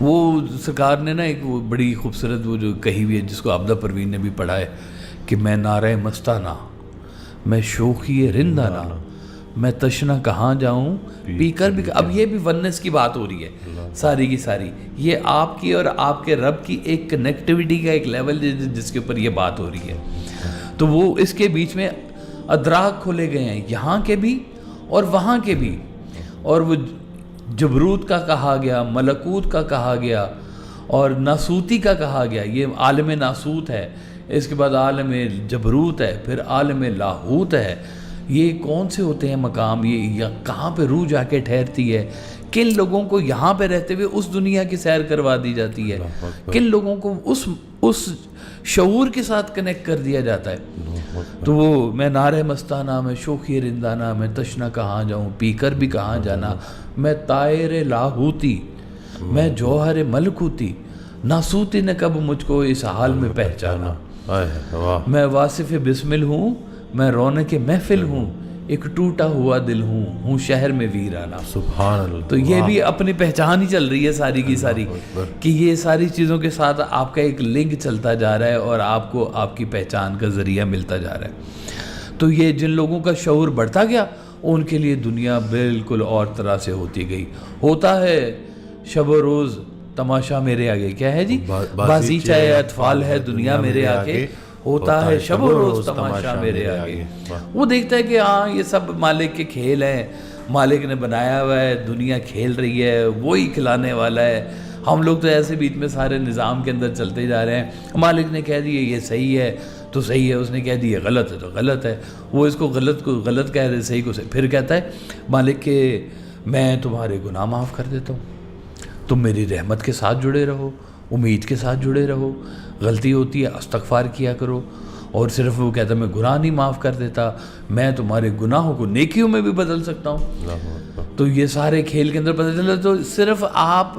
وہ سرکار نے نا ایک وہ بڑی خوبصورت وہ جو کہی ہوئی ہے جس کو عابدہ پروین نے بھی پڑھا ہے کہ میں نعرہ مستانہ، میں شوخی رندانہ، میں تشنا کہاں جاؤں پی کر بھی. اب یہ بھی ونس کی بات ہو رہی ہے ساری کی ساری. یہ آپ کی اور آپ کے رب کی ایک کنیکٹیوٹی کا ایک لیول جس کے اوپر یہ بات ہو رہی ہے. تو وہ اس کے بیچ میں ادراک کھولے گئے ہیں یہاں کے بھی اور وہاں کے بھی. اور وہ جبروت کا کہا گیا، ملکوت کا کہا گیا اور ناسوتی کا کہا گیا. یہ عالم ناسوت ہے، اس کے بعد عالم جبروت ہے، پھر عالم لاہوت ہے. یہ کون سے ہوتے ہیں مقام، یہ کہاں پہ روح جا کے ٹھہرتی ہے؟ کن لوگوں کو یہاں پہ رہتے ہوئے اس دنیا کی سیر کروا دی جاتی ہے؟ کن لوگوں کو اس شعور کے ساتھ کنیکٹ کر دیا جاتا ہے؟ تو وہ میں نعرہ مستانہ، میں شوخی رندانہ، میں تشنا کہاں جاؤں پی کر بھی کہاں جانا، میں طائر لاہوتی، میں جوہر ملکوتی، ناسوتی نے کب مجھ کو اس حال میں پہچانا. میں واصف بسمل ہوں، میں رونق محفل ہوں، ایک ٹوٹا ہوا دل ہوں شہر میں ویرانہ. سبحان اللہ. تو یہ بھی اپنی پہچان ہی چل رہی ہے ساری کی ساری کہ یہ ساری چیزوں کے ساتھ آپ کا ایک لنک چلتا جا رہا ہے اور آپ کو آپ کی پہچان کا ذریعہ ملتا جا رہا ہے. تو یہ جن لوگوں کا شعور بڑھتا گیا ان کے لیے دنیا بالکل اور طرح سے ہوتی گئی. ہوتا ہے شب و روز تماشا میرے آگے، کیا ہے جی؟ بازی چاہے اطفال ہے دنیا میرے آگے، ہوتا ہے شب و روز تماشا میرے آگے. وہ دیکھتا ہے کہ ہاں یہ سب مالک کے کھیل ہیں، مالک نے بنایا ہوا ہے، دنیا کھیل رہی ہے، وہی کھلانے والا ہے. ہم لوگ تو ایسے بیچ میں سارے نظام کے اندر چلتے جا رہے ہیں. مالک نے کہہ دیا یہ صحیح ہے تو صحیح ہے، اس نے کہہ دیا غلط ہے تو غلط ہے. وہ اس کو غلط کہہ رہے، صحیح کو صحیح. پھر کہتا ہے مالک کہ میں تمہارے گناہ معاف کر دیتا ہوں، تم میری رحمت کے ساتھ جڑے رہو، امید کے ساتھ جڑے رہو، غلطی ہوتی ہے استغفار کیا کرو. اور صرف وہ کہتا ہے میں گناہ نہیں معاف کر دیتا، میں تمہارے گناہوں کو نیکیوں میں بھی بدل سکتا ہوں. تو یہ سارے کھیل کے اندر پتہ چلا. تو صرف آپ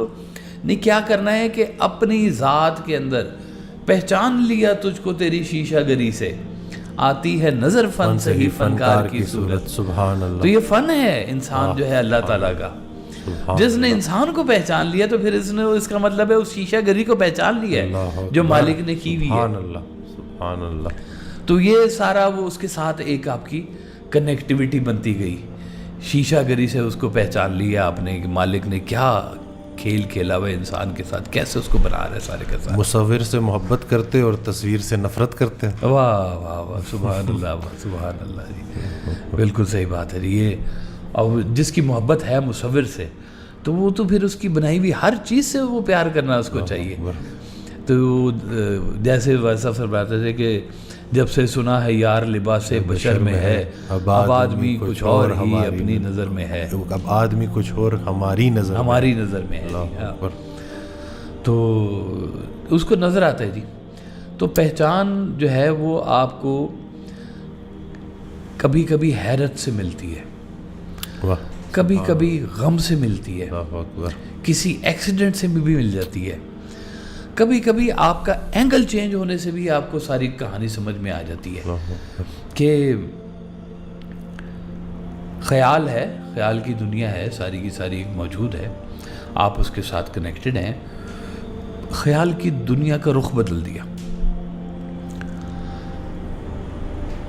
نے کیا کرنا ہے کہ اپنی ذات کے اندر پہچان لیا تجھ کو تیری شیشہ گری سے، آتی ہے نظر فن سے ہی فنکار کی صورت. سبحان اللہ. تو یہ فن ہے انسان جو ہے اللہ تعالیٰ کا. جس نے انسان کو پہچان لیا تو پھر اس کا مطلب ہے اس شیشہ گری کو پہچان لیا ہے جو مالک نے کی ہوئی ہے. سبحان اللہ. تو یہ سارا وہ اس کے ساتھ ایک آپ کی کنیکٹیوٹی بنتی گئی. شیشہ گری سے اس کو پہچان لیا آپ نے کہ مالک نے کیا کھیل کھیلا ہوا انسان کے ساتھ، کیسے اس کو بنا رہا ہے سارے کے ساتھ. مصور سے محبت کرتے اور تصویر سے نفرت کرتے. واہ واہ واہ، سبحان اللہ، سبحان اللہ جی. بالکل صحیح بات ہے جی. یہ اور جس کی محبت ہے مصور سے تو وہ تو پھر اس کی بنائی ہوئی ہر چیز سے وہ پیار کرنا اس کو چاہیے. تو جیسے ویسا فرماتے تھے کہ جب سے سنا ہے یار لباس بشر میں ہے، اب آدمی کچھ اور ہی اپنی نظر میں ہے، اب آدمی کچھ اور ہماری نظر میں ہے. تو اس کو نظر آتا ہے جی. تو پہچان جو ہے وہ آپ کو کبھی کبھی حیرت سے ملتی ہے، کبھی کبھی غم سے ملتی ہے، کسی ایکسیڈنٹ سے بھی مل جاتی ہے، کبھی کبھی آپ کا اینگل چینج ہونے سے بھی آپ کو ساری کہانی سمجھ میں آ جاتی ہے کہ خیال ہے، خیال کی دنیا ہے ساری کی ساری موجود ہے، آپ اس کے ساتھ کنیکٹڈ ہیں. خیال کی دنیا کا رخ بدل دیا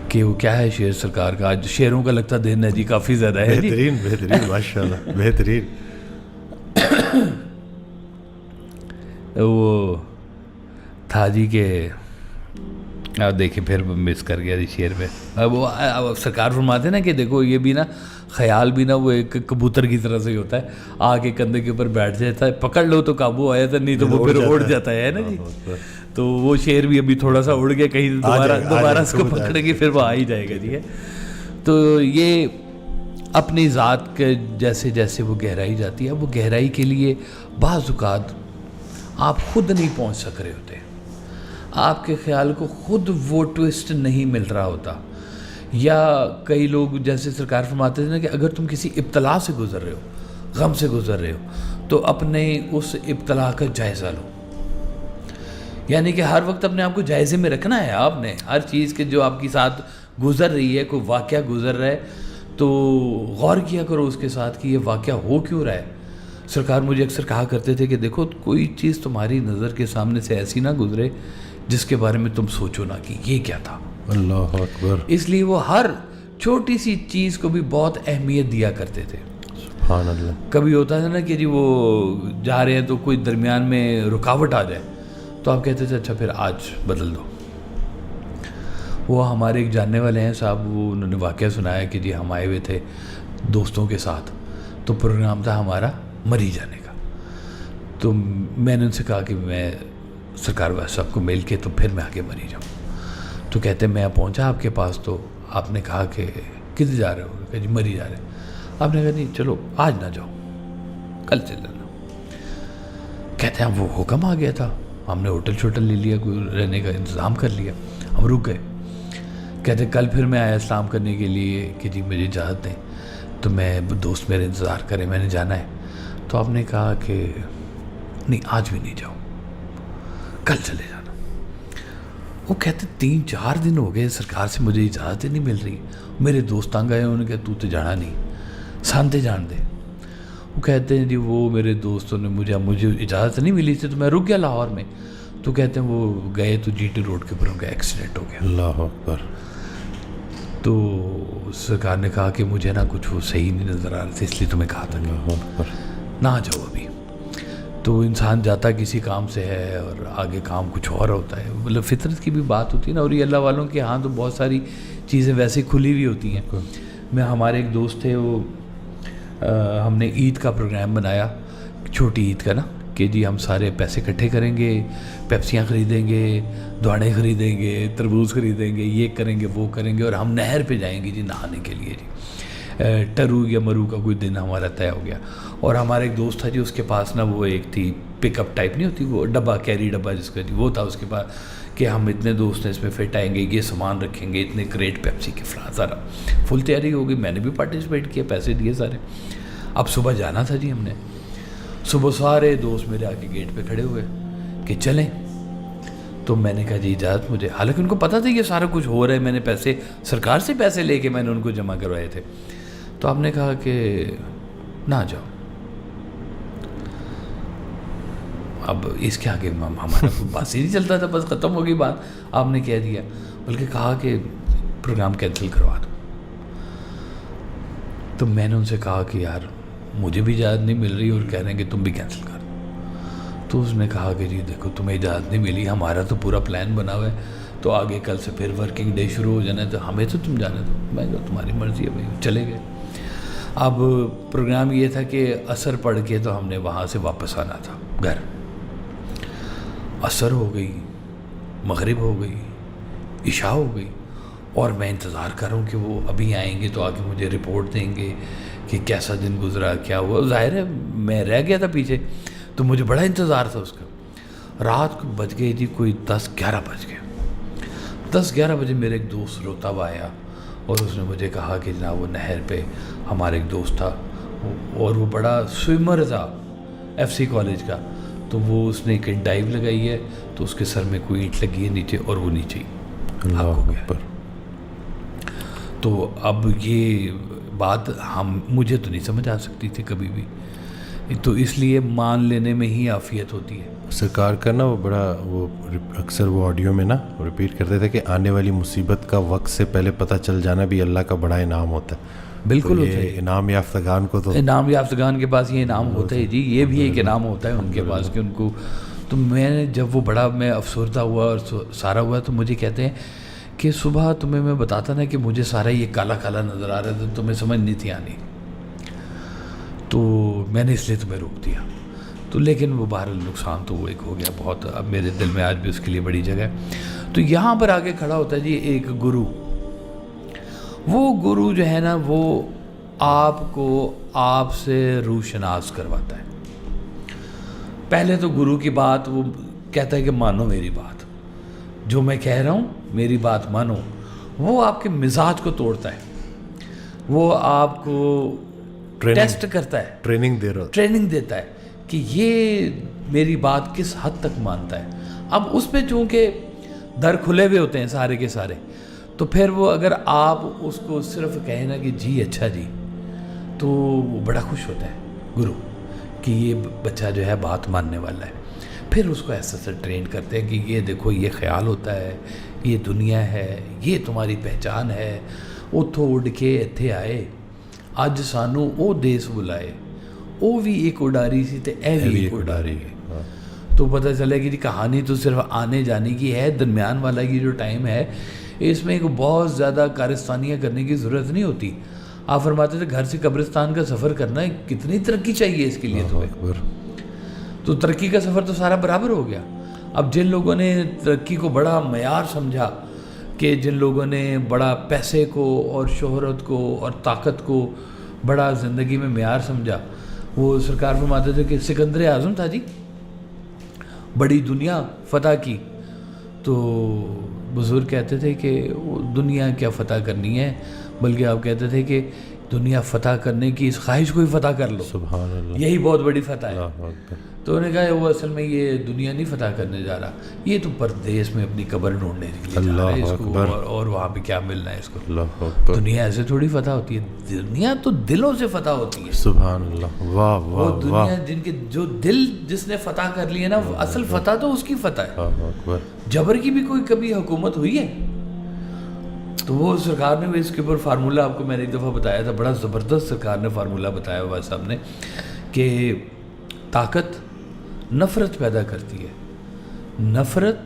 کہ وہ کیا ہے شعر سرکار کا. آج شعروں کا لگتا دن ہے جی کافی زیادہ ہے. بہترین ماشاءاللہ بہترین. وہ تھا جی کہ آپ دیکھیں پھر مس کر گیا جی شعر میں. وہ سرکار فرماتے نا کہ دیکھو یہ بھی نا خیال بھی نا وہ ایک کبوتر کی طرح سے ہی ہوتا ہے، آ کے کندھے کے اوپر بیٹھ جاتا ہے، پکڑ لو تو قابو آیا تھا، نہیں تو وہ پھر اڑ جاتا ہے نا جی. تو وہ شعر بھی ابھی تھوڑا سا اڑ گیا، کہیں دوبارہ اس کو پکڑے گی پھر وہ آ ہی جائے گا جی. تو یہ اپنی ذات کے جیسے جیسے وہ گہرائی جاتی ہے، وہ گہرائی کے لیے بعض اوقات آپ خود نہیں پہنچ سک رہے ہوتے، آپ کے خیال کو خود وہ ٹوسٹ نہیں مل رہا ہوتا. یا کئی لوگ جیسے سرکار فرماتے تھے کہ اگر تم کسی ابتلا سے گزر رہے ہو، غم سے گزر رہے ہو، تو اپنے اس ابتلا کا جائزہ لو. یعنی کہ ہر وقت اپنے آپ کو جائزے میں رکھنا ہے. آپ نے ہر چیز کے جو آپ کے ساتھ گزر رہی ہے، کوئی واقعہ گزر رہا ہے تو غور کیا کرو اس کے ساتھ کہ یہ واقعہ ہو کیوں رہا ہے. سرکار مجھے اکثر کہا کرتے تھے کہ دیکھو کوئی چیز تمہاری نظر کے سامنے سے ایسی نہ گزرے جس کے بارے میں تم سوچو نہ کہ یہ کیا تھا. اللہ اکبر. اس لیے وہ ہر چھوٹی سی چیز کو بھی بہت اہمیت دیا کرتے تھے. سبحان اللہ. کبھی ہوتا ہے نا کہ جی وہ جا رہے ہیں تو کوئی درمیان میں رکاوٹ آ جائے تو آپ کہتے تھے اچھا پھر آج بدل دو. وہ ہمارے ایک جاننے والے ہیں صاحب, وہ انہوں نے واقعہ سنایا کہ جی ہم آئے ہوئے تھے دوستوں کے ساتھ, تو پروگرام تھا ہمارا مری جانے کا. تو میں نے ان سے کہا کہ میں سرکار ویس صاحب کو مل کے تو پھر میں آگے مری جاؤں. تو کہتے ہیں میں پہنچا آپ کے پاس تو آپ نے کہا کہ کدھر جا رہے ہو؟ کہ جی مری جا رہے ہیں. آپ نے کہا نہیں چلو آج نہ جاؤ کل چل جانا. کہتے ہیں وہ حکم آ گیا تھا, ہم نے ہوٹل شوٹل لے لیا, کوئی رہنے کا انتظام کر لیا, ہم رک گئے. کہتے کل پھر میں آیا اسلام کرنے کے لیے کہ جی مجھے اجازت دیں, تو میں دوست میرے انتظار کرے, میں نے جانا ہے. تو آپ نے کہا کہ نہیں آج بھی نہیں جاؤ کل چلے جانا. وہ کہتے 3-4 دن ہو گئے سرکار سے مجھے اجازت ہی نہیں مل رہی. میرے دوست تنگ آئے, انہوں نے کہا تو جانا نہیں, سانتے جان دے. وہ کہتے ہیں جی وہ میرے دوستوں نے مجھے اجازت نہیں ملی تھی تو میں رک گیا لاہور میں. تو کہتے ہیں وہ گئے تو جی ٹی روڈ کے اوپر ان کا ایکسیڈنٹ ہو گیا. اللہ اکبر. تو سرکار نے کہا کہ مجھے نا کچھ وہ صحیح نہیں نظر آ رہا تھا, اس لیے تمہیں کہا تھا اللہ اکبر. نہ جاؤ ابھی. تو انسان جاتا کسی کام سے ہے اور آگے کام کچھ اور ہوتا ہے, مطلب فطرت کی بھی بات ہوتی ہے نا. اور یہ اللہ والوں کے ہاں تو بہت ساری چیزیں ویسے کھلی ہوئی ہوتی ہیں. ہمارے ایک دوست تھے, وہ ہم نے عید کا پروگرام بنایا, چھوٹی عید کا نا, کہ جی ہم سارے پیسے اکٹھے کریں گے, پیپسیاں خریدیں گے, دواڑے خریدیں گے, تربوز خریدیں گے, یہ کریں گے وہ کریں گے, اور ہم نہر پہ جائیں گے جی نہانے کے لیے. جی ٹرو یا مرو کا کوئی دن ہمارا طے ہو گیا. اور ہمارا ایک دوست تھا جی, اس کے پاس نا وہ ایک تھی پک اپ ٹائپ نہیں ہوتی, وہ ڈبہ کیری ڈبہ جس کا, جی وہ تھا اس کے پاس, کہ ہم اتنے دوست ہیں اس میں فٹ آئیں گے, یہ سامان رکھیں گے, اتنے کریٹ پیپسی کے فلاں, سارا فل تیاری ہو گئی. میں نے بھی پارٹیسپیٹ کیا, پیسے دیے سارے. اب صبح جانا تھا جی, ہم نے صبح سارے دوست میرے آ کے گیٹ پہ کھڑے ہوئے کہ چلیں. تو میں نے کہا جی اجازت مجھے, حالانکہ ان کو پتہ تھا یہ سارا کچھ ہو رہا ہے, میں نے پیسے سرکار سے پیسے لے کے میں نے ان کو جمع کروائے تھے. تو آپ نے کہا کہ نہ جاؤ. اب اس کے آگے ہمارا بات ہی نہیں چلتا تھا, بس ختم ہو گئی بات. آپ نے کہہ دیا, بلکہ کہا کہ پروگرام کینسل کروا دو. تو میں نے ان سے کہا کہ یار مجھے بھی اجازت نہیں مل رہی اور کہہ رہے ہیں کہ تم بھی کینسل کر دو. تو اس نے کہا کہ جی دیکھو تمہیں اجازت نہیں ملی, ہمارا تو پورا پلان بنا ہوا ہے, تو آگے کل سے پھر ورکنگ ڈے شروع ہو جانا ہے, تو ہمیں تو تم جانے دو. میں کہا تمہاری مرضی ہے بھائی. چلے گئے. اب پروگرام یہ تھا کہ عصر پڑھ کے تو ہم نے وہاں سے واپس آنا تھا گھر. عصر ہو گئی, مغرب ہو گئی, عشاء ہو گئی, اور میں انتظار کر رہا ہوں کہ وہ ابھی آئیں گے تو آگے مجھے رپورٹ دیں گے کہ کیسا دن گزرا, کیا ہوا. ظاہر ہے میں رہ گیا تھا پیچھے, تو مجھے بڑا انتظار تھا اس کا. رات کو بج گئی جی کوئی 10-11 بج گئے. 10-11 بجے میرے ایک دوست روتا ہوا آیا, اور اس نے مجھے کہا کہ جناب وہ نہر پہ ہمارا ایک دوست تھا, اور وہ بڑا سوئمر تھا FC کالج کا, تو وہ اس نے ایک ڈائیو لگائی ہے, تو اس کے سر میں کوئی اینٹ لگی ہے نیچے, اور وہ نیچے ہی ہو گیا. تو اب یہ بات مجھے تو نہیں سمجھ آ سکتی تھی کبھی بھی, تو اس لیے مان لینے میں ہی عافیت ہوتی ہے. سرکار کا نا وہ بڑا وہ اکثر وہ آڈیو میں نا ریپیٹ کرتے تھے کہ آنے والی مصیبت کا وقت سے پہلے پتہ چل جانا بھی اللہ کا بڑا انعام ہوتا ہے. بالکل ہوتا ہے. انعام یافتگان کو تو انعام یافتگان کے پاس یہ انعام ہوتا ہے جی, یہ بھی ایک انعام ہوتا ہے ان کے پاس کہ ان کو. تو میں جب وہ بڑا میں افسردہ ہوا اور سارا ہوا, تو مجھے کہتے ہیں کہ صبح تمہیں میں بتاتا نا کہ مجھے سارا یہ کالا کالا نظر آ رہا تھا, تمہیں سمجھ نہیں تھی آنی, تو میں نے اس لیے تمہیں روک دیا. تو لیکن وہ بہرحال نقصان تو وہ ایک ہو گیا بہت, اب میرے دل میں آج بھی اس کے لیے بڑی جگہ ہے. تو یہاں پر آگے کھڑا ہوتا ہے جی ایک گرو. وہ گرو جو ہے نا وہ آپ کو آپ سے روشناس کرواتا ہے. پہلے تو گرو کی بات وہ کہتا ہے کہ مانو میری بات, جو میں کہہ رہا ہوں میری بات مانو. وہ آپ کے مزاج کو توڑتا ہے, وہ آپ کو ٹیسٹ کرتا ہے, ٹریننگ دیتا ہے کہ یہ میری بات کس حد تک مانتا ہے. اب اس پہ چونکہ در کھلے ہوئے ہوتے ہیں سارے کے سارے, تو پھر وہ اگر آپ اس کو صرف کہیں نا کہ جی اچھا جی, تو وہ بڑا خوش ہوتا ہے گرو کہ یہ بچہ جو ہے بات ماننے والا ہے. پھر اس کو ایسا ٹرین کرتے ہیں کہ یہ دیکھو یہ خیال ہوتا ہے, یہ دنیا ہے, یہ تمہاری پہچان ہے. اتھوں اڑ کے اتھے آئے, اج سانو او دیس بلائے, او بھی ایک اڈاری سی تے اے بھی ایک اڈاری ہے. تو پتہ چلے کہ کہانی تو صرف آنے جانے کی ہے, درمیان والا کی جو ٹائم ہے اس میں ایک بہت زیادہ کارستانیاں کرنے کی ضرورت نہیں ہوتی. آپ فرماتے تھے گھر سے قبرستان کا سفر کرنا ہے, کتنی ترقی چاہیے اس کے لیے تمہیں. تو ترقی کا سفر تو سارا برابر ہو گیا. اب جن لوگوں نے ترقی کو بڑا معیار سمجھا, کہ جن لوگوں نے بڑا پیسے کو اور شہرت کو اور طاقت کو بڑا زندگی میں معیار سمجھا, وہ سرکار فرماتے تھے کہ سکندر اعظم تھا جی, بڑی دنیا فتح کی. تو بزرگ کہتے تھے کہ وہ دنیا کیا فتح کرنی ہے, بلکہ آپ کہتے تھے کہ دنیا فتح کرنے کی اس خواہش کو ہی فتح کر لو, سبحان اللہ, یہی بہت بڑی فتح ہے. اللہ اکبر. تو انہوں نے کہا وہ اصل میں یہ دنیا نہیں فتح کرنے جا رہا, یہ تو پردیس میں اپنی قبر ڈھونڈنے کے لیے جا رہا ہے اس کو, اور وہاں پہ کیا ملنا ہے اس کو. اللہ اکبر. دنیا ایسے تھوڑی فتح ہوتی ہے, دنیا تو دلوں سے فتح ہوتی ہے. سبحان اللہ, واہ وہ واہ دنیا واہ. جن کے جو دل جس نے فتح کر لی ہے نا, اصل فتح تو اس کی فتح ہے. اللہ اکبر. جبر کی بھی کوئی کبھی حکومت ہوئی ہے؟ تو وہ سرکار نے اس کے اوپر فارمولہ آپ کو میں نے ایک دفعہ بتایا تھا, بڑا زبردست سرکار نے فارمولہ بتایا ہوا صاحب نے, کہ طاقت نفرت پیدا کرتی ہے, نفرت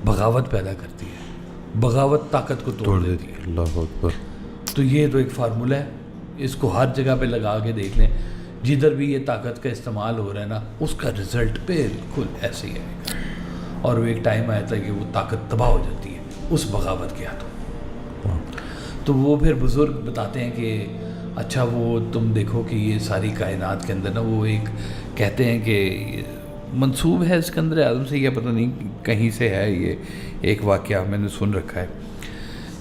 بغاوت پیدا کرتی ہے, بغاوت طاقت کو توڑ دیتی ہے. اللہ اکبر. تو یہ تو ایک فارمولہ ہے, اس کو ہر جگہ پہ لگا کے دیکھ لیں, جدھر بھی یہ طاقت کا استعمال ہو رہا ہے نا, اس کا رزلٹ بالکل ایسے ہی آئے گا. اور وہ ایک ٹائم آیا تھا کہ وہ طاقت تباہ ہو جاتی ہے اس بغاوت کے ہاتھوں. تو وہ پھر بزرگ بتاتے ہیں کہ اچھا وہ تم دیکھو کہ یہ ساری کائنات کے اندر نا, وہ ایک کہتے ہیں کہ منسوب ہے سکندر اعظم سے, یہ پتہ نہیں کہیں سے ہے, یہ ایک واقعہ میں نے سن رکھا ہے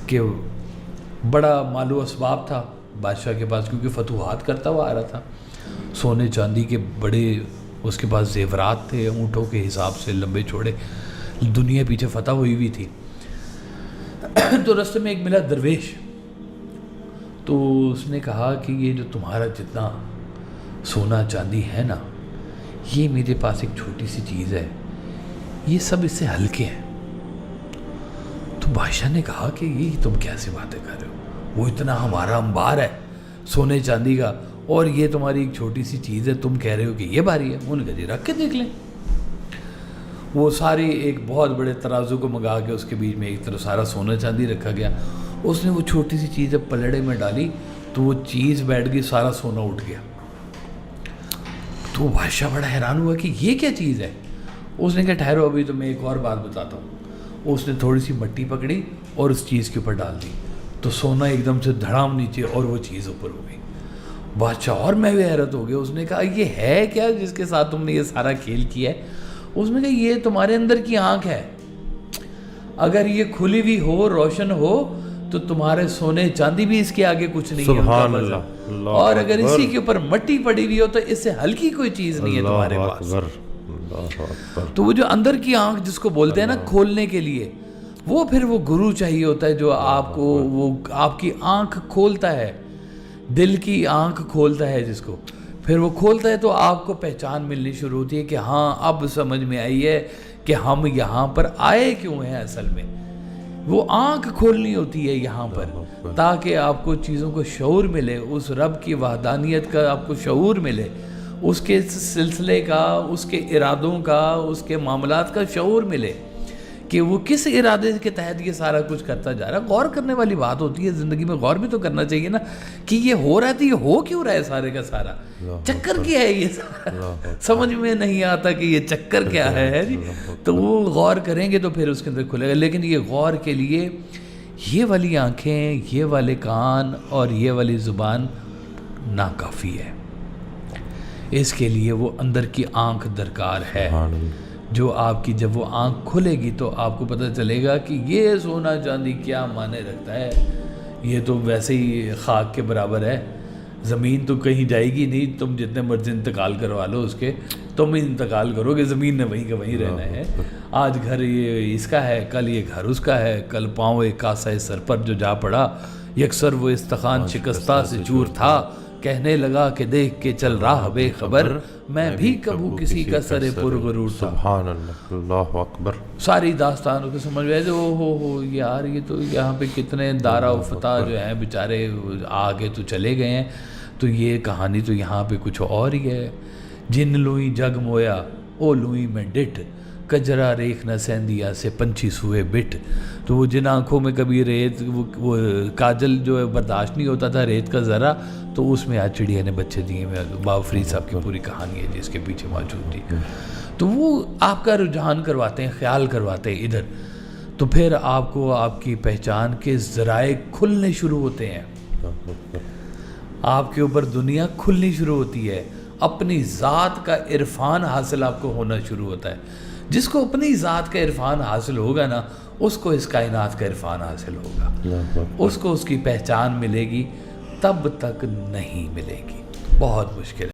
کہ بڑا مال و اسباب تھا بادشاہ کے پاس, کیونکہ فتوحات کرتا ہوا آ رہا تھا, سونے چاندی کے بڑے اس کے پاس زیورات تھے, اونٹوں کے حساب سے لمبے چوڑے, دنیا پیچھے فتح ہوئی ہوئی تھی. تو رستے میں ایک ملا درویش, تو اس نے کہا کہ یہ جو تمہارا جتنا سونا چاندی ہے نا, یہ میرے پاس ایک چھوٹی سی چیز ہے, یہ سب اس سے ہلکے ہیں. تو بادشاہ نے کہا کہ یہ تم کیسے باتیں کر رہے ہو, وہ اتنا ہمارا انبار ہے سونے چاندی کا, اور یہ تمہاری ایک چھوٹی سی چیز ہے, تم کہہ رہے ہو کہ یہ بھاری ہے. انہوں نے کہا جی رکھ کے دیکھ لیں. وہ ساری ایک بہت بڑے ترازو کو منگا کے اس کے بیچ میں ایک طرف سارا سونا چاندی رکھا گیا. اس نے وہ چھوٹی سی چیز جب پلڑے میں ڈالی تو وہ چیز بیٹھ گئی, سارا سونا اٹھ گیا. تو وہ بادشاہ بڑا حیران ہوا کہ یہ کیا چیز ہے. اس نے کہا ٹھہرو ابھی تو میں ایک اور بات بتاتا ہوں. اس نے تھوڑی سی مٹی پکڑی اور اس چیز کے اوپر ڈال دی, تو سونا ایک دم سے دھڑام نیچے اور وہ چیز اوپر ہو گئی. بادشاہ اور میں بھی حیرت ہو گیا. اس نے کہا یہ ہے کیا جس کے ساتھ تم نے یہ سارا کھیل کیا ہے؟ اس نے کہا یہ تمہارے اندر کی آنکھ ہے, اگر یہ کھلی ہوئی ہو, روشن ہو, تو تمہارے سونے چاندی بھی اس کے آگے کچھ نہیں ہے. سبحان اللہ. اور اگر اسی کے اوپر مٹی پڑی ہوئی ہو تو اس سے ہلکی کوئی چیز نہیں ہے تمہارے پاس. تو وہ جو اندر کی آنکھ جس کو بولتے ہیں نا کھولنے کے لیے, وہ پھر وہ گرو چاہیے ہوتا ہے جو آپ کو وہ آپ کی آنکھ کھولتا ہے, دل کی آنکھ کھولتا ہے جس کو, پھر وہ کھولتا ہے تو آپ کو پہچان ملنی شروع ہوتی ہے کہ ہاں اب سمجھ میں آئی ہے کہ ہم یہاں پر آئے کیوں ہیں. اصل میں وہ آنکھ کھولنی ہوتی ہے یہاں پر, تاکہ آپ کو چیزوں کو شعور ملے, اس رب کی وحدانیت کا آپ کو شعور ملے, اس کے سلسلے کا, اس کے ارادوں کا, اس کے معاملات کا شعور ملے کہ وہ کس ارادے کے تحت یہ سارا کچھ کرتا جا رہا ہے. غور کرنے والی بات ہوتی ہے زندگی میں, غور بھی تو کرنا چاہیے نا کہ یہ ہو رہا ہے تو یہ ہو کیوں رہا ہے سارے کا سارا, چکر کیا ہے یہ سارا, سمجھ میں نہیں آتا کہ یہ چکر کیا ہے جی. تو وہ غور کریں گے تو پھر اس کے اندر کھلے گا. لیکن یہ غور کے لیے یہ والی آنکھیں, یہ والے کان اور یہ والی زبان ناکافی ہے. اس کے لیے وہ اندر کی آنکھ درکار ہے, جو آپ کی جب وہ آنکھ کھلے گی تو آپ کو پتہ چلے گا کہ یہ سونا چاندی کیا معنی رکھتا ہے. یہ تو ویسے ہی خاک کے برابر ہے, زمین تو کہیں جائے گی نہیں, تم جتنے مرضی انتقال کروا لو اس کے, تم ہی انتقال کرو گے, زمین نے وہیں کا وہیں رہنا ہے. آج گھر یہ اس کا ہے, کل یہ گھر اس کا ہے, کل پاؤں ایک کاسہ سر پر جو جا پڑا, یکسر وہ استخوان شکستہ سے چور تھا, کہنے لگا کہ دیکھ کے چل رہا بے خبر، میں بھی کبھی کسی کا سر پرغرور تھا. سبحان اللہ، اللہ اکبر. ساری داستان کو سمجھ گئے او ہو یار یہ تو یہاں پہ کتنے دارا و فتح جو ہیں بیچارے آگے تو چلے گئے ہیں، تو یہ کہانی تو یہاں پہ کچھ اور ہی ہے. جن لوئی جگ مویا او لوئی میں ڈٹ، کجرا ریکھ نہ سیندیا سے پنچھی سوئے بٹ. تو وہ جن آنکھوں میں کبھی ریت وہ کاجل جو ہے برداشت نہیں ہوتا تھا ریت کا ذرا، تو اس میں آج چڑیا نے بچے دیے ہوئے. بابا فرید صاحب کی پوری کہانی ہے جس کے پیچھے موجود تھی. تو وہ آپ کا رجحان کرواتے ہیں، خیال کرواتے ہیں ادھر، تو پھر آپ کو آپ کی پہچان کے ذرائع کھلنے شروع ہوتے ہیں، آپ کے اوپر دنیا کھلنی شروع ہوتی ہے، اپنی ذات کا عرفان حاصل آپ کو ہونا شروع ہوتا ہے. جس کو اپنی ذات کا عرفان حاصل ہوگا نا، اس کو اس کائنات کا عرفان حاصل ہوگا، اس کو اس کی پہچان ملے گی، تب تک نہیں ملے گی. بہت مشکل ہے.